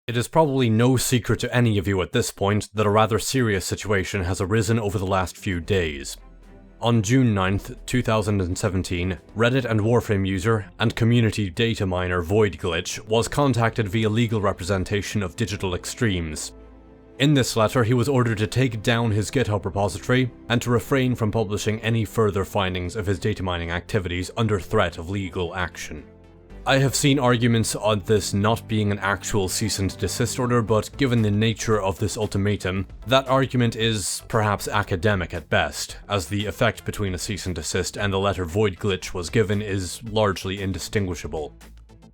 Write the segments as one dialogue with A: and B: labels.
A: It is probably no secret to any of you at this point that a rather serious situation has arisen over the last few days. On June 9th, 2017, Reddit and Warframe user and community data miner VoidGlitch was contacted via legal representation of Digital Extremes. In this letter, he was ordered to take down his GitHub repository and to refrain from publishing any further findings of his data mining activities under threat of legal action. I have seen arguments on this not being an actual cease and desist order, but given the nature of this ultimatum, that argument is perhaps academic at best, as the effect between a cease and desist and the letter VoidGlitch was given is largely indistinguishable.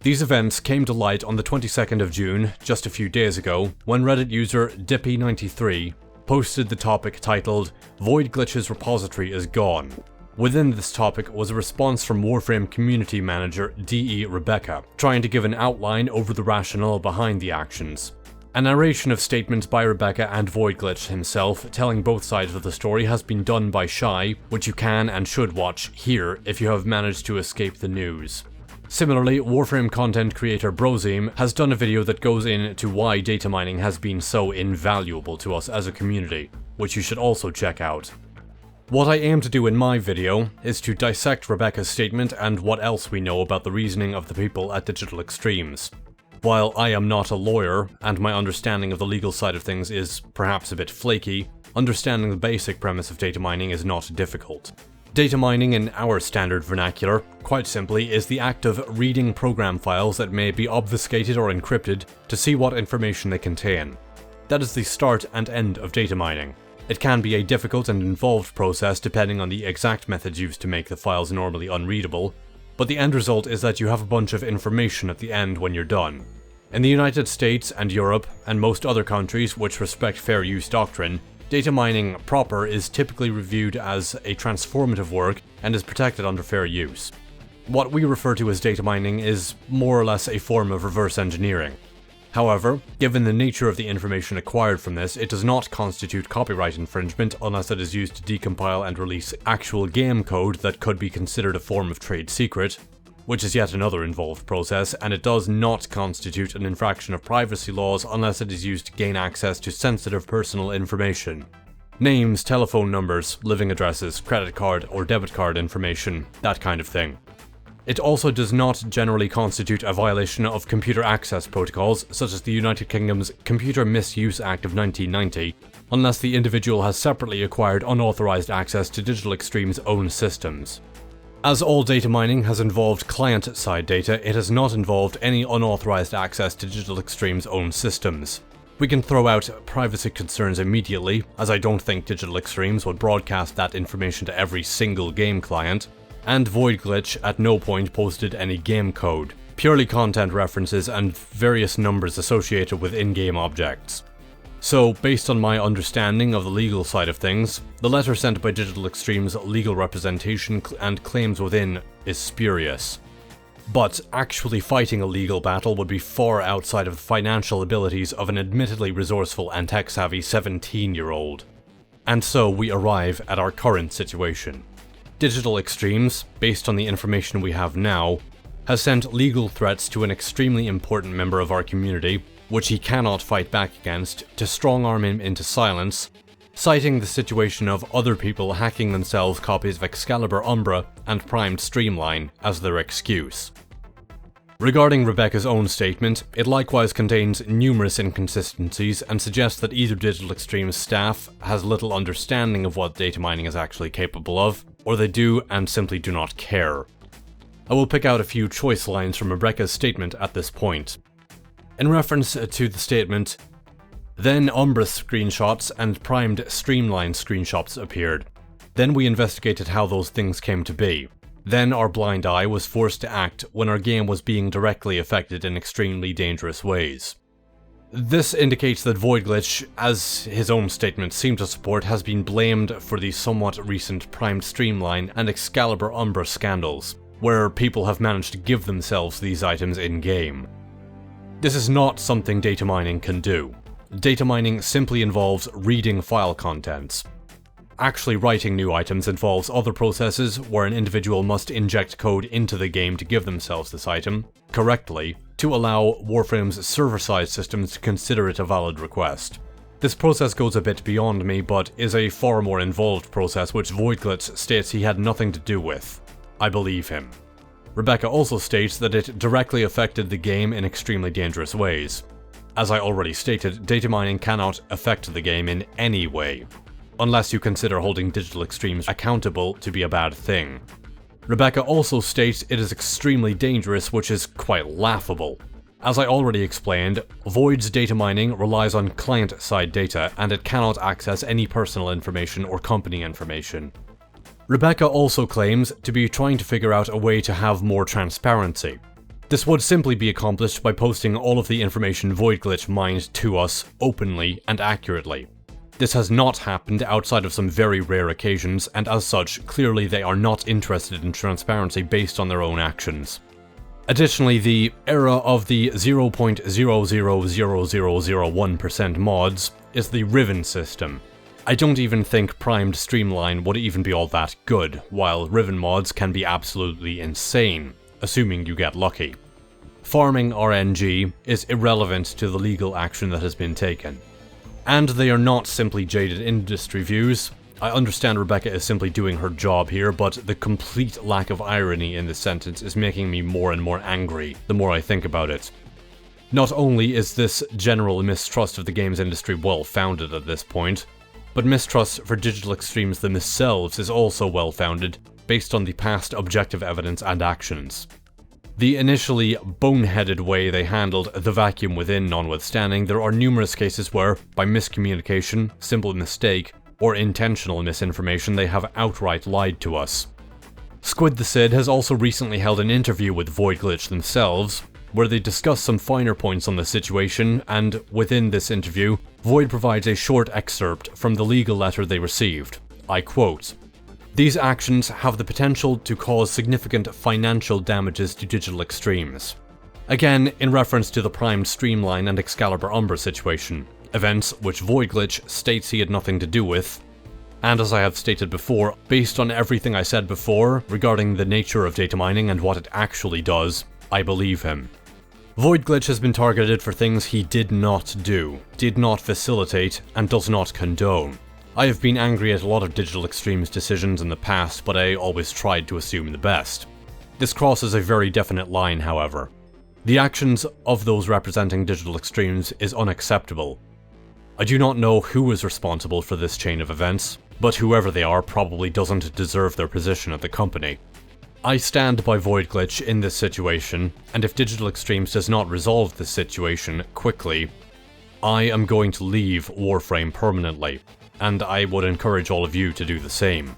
A: These events came to light on the 22nd of June, just a few days ago, when Reddit user Dippy93 posted the topic titled, "VoidGlitch's repository is gone." Within this topic was a response from Warframe community manager DE Rebecca, trying to give an outline over the rationale behind the actions. A narration of statements by Rebecca and VoidGlitch himself telling both sides of the story has been done by Shy, which you can and should watch here if you have managed to escape the news. Similarly, Warframe content creator Brozim has done a video that goes into why data mining has been so invaluable to us as a community, which you should also check out. What I aim to do in my video is to dissect Rebecca's statement and what else we know about the reasoning of the people at Digital Extremes. While I am not a lawyer, and my understanding of the legal side of things is perhaps a bit flaky, understanding the basic premise of data mining is not difficult. Data mining in our standard vernacular, quite simply, is the act of reading program files that may be obfuscated or encrypted to see what information they contain. That is the start and end of data mining. It can be a difficult and involved process depending on the exact methods used to make the files normally unreadable, but the end result is that you have a bunch of information at the end when you're done. In the United States and Europe, and most other countries which respect fair use doctrine, data mining proper is typically reviewed as a transformative work and is protected under fair use. What we refer to as data mining is more or less a form of reverse engineering. However, given the nature of the information acquired from this, it does not constitute copyright infringement unless it is used to decompile and release actual game code that could be considered a form of trade secret, which is yet another involved process, and it does not constitute an infraction of privacy laws unless it is used to gain access to sensitive personal information. Names, telephone numbers, living addresses, credit card or debit card information, that kind of thing. It also does not generally constitute a violation of computer access protocols, such as the United Kingdom's Computer Misuse Act of 1990, unless the individual has separately acquired unauthorized access to Digital Extremes' own systems. As all data mining has involved client-side data, it has not involved any unauthorized access to Digital Extremes' own systems. We can throw out privacy concerns immediately, as I don't think Digital Extremes would broadcast that information to every single game client, and VoidGlitch at no point posted any game code, purely content references and various numbers associated with in-game objects. So, based on my understanding of the legal side of things, the letter sent by Digital Extremes' legal representation and claims within is spurious. But actually fighting a legal battle would be far outside of the financial abilities of an admittedly resourceful and tech-savvy 17-year-old. And so we arrive at our current situation. Digital Extremes, based on the information we have now, has sent legal threats to an extremely important member of our community, which he cannot fight back against, to strong-arm him into silence, citing the situation of other people hacking themselves copies of Excalibur Umbra and Primed Streamline as their excuse. Regarding Rebecca's own statement, it likewise contains numerous inconsistencies and suggests that either Digital Extremes staff has little understanding of what data mining is actually capable of, or they do and simply do not care. I will pick out a few choice lines from Rebecca's statement at this point. In reference to the statement, then Umbra screenshots and Primed Streamline screenshots appeared. Then we investigated how those things came to be. Then our blind eye was forced to act when our game was being directly affected in extremely dangerous ways. This indicates that VoidGlitch, as his own statement seemed to support, has been blamed for the somewhat recent Primed Streamline and Excalibur Umbra scandals, where people have managed to give themselves these items in-game. This is not something data mining can do. Data mining simply involves reading file contents. Actually writing new items involves other processes where an individual must inject code into the game to give themselves this item, correctly, to allow Warframe's server-side systems to consider it a valid request. This process goes a bit beyond me, but is a far more involved process which Voidglitch states he had nothing to do with. I believe him. Rebecca also states that it directly affected the game in extremely dangerous ways. As I already stated, data mining cannot affect the game in any way, unless you consider holding Digital Extremes accountable to be a bad thing. Rebecca also states it is extremely dangerous, which is quite laughable. As I already explained, Void's data mining relies on client-side data, and it cannot access any personal information or company information. Rebecca also claims to be trying to figure out a way to have more transparency. This would simply be accomplished by posting all of the information Voidglitch mined to us openly and accurately. This has not happened outside of some very rare occasions, and as such, clearly they are not interested in transparency based on their own actions. Additionally, the era of the 0.000001% mods is the Riven system. I don't even think primed Streamline would even be all that good, while Riven mods can be absolutely insane, assuming you get lucky. Farming RNG is irrelevant to the legal action that has been taken. And they are not simply jaded industry views. I understand Rebecca is simply doing her job here, but the complete lack of irony in this sentence is making me more and more angry the more I think about it. Not only is this general mistrust of the games industry well founded at this point, but mistrust for Digital Extremes themselves is also well founded, based on the past objective evidence and actions. The initially boneheaded way they handled the vacuum within notwithstanding, there are numerous cases where, by miscommunication, simple mistake, or intentional misinformation, they have outright lied to us. Squid the Cid has also recently held an interview with Voidglitch themselves, where they discuss some finer points on the situation, and within this interview, Void provides a short excerpt from the legal letter they received. I quote, "These actions have the potential to cause significant financial damages to Digital Extremes." Again, in reference to the primed Streamline and Excalibur Umbra situation, events which Voidglitch states he had nothing to do with. And as I have stated before, based on everything I said before regarding the nature of data mining and what it actually does, I believe him. Voidglitch has been targeted for things he did not do, did not facilitate, and does not condone. I have been angry at a lot of Digital Extremes decisions in the past, but I always tried to assume the best. This crosses a very definite line, however. The actions of those representing Digital Extremes is unacceptable. I do not know who is responsible for this chain of events, but whoever they are probably doesn't deserve their position at the company. I stand by Voidglitch in this situation, and if Digital Extremes does not resolve this situation quickly, I am going to leave Warframe permanently, and I would encourage all of you to do the same.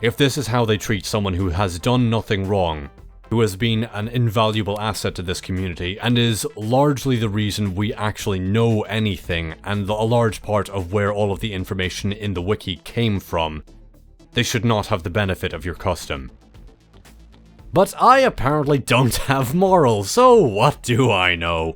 A: If this is how they treat someone who has done nothing wrong, who has been an invaluable asset to this community, and is largely the reason we actually know anything, and a large part of where all of the information in the wiki came from, they should not have the benefit of your custom. But I apparently don't have morals, so what do I know?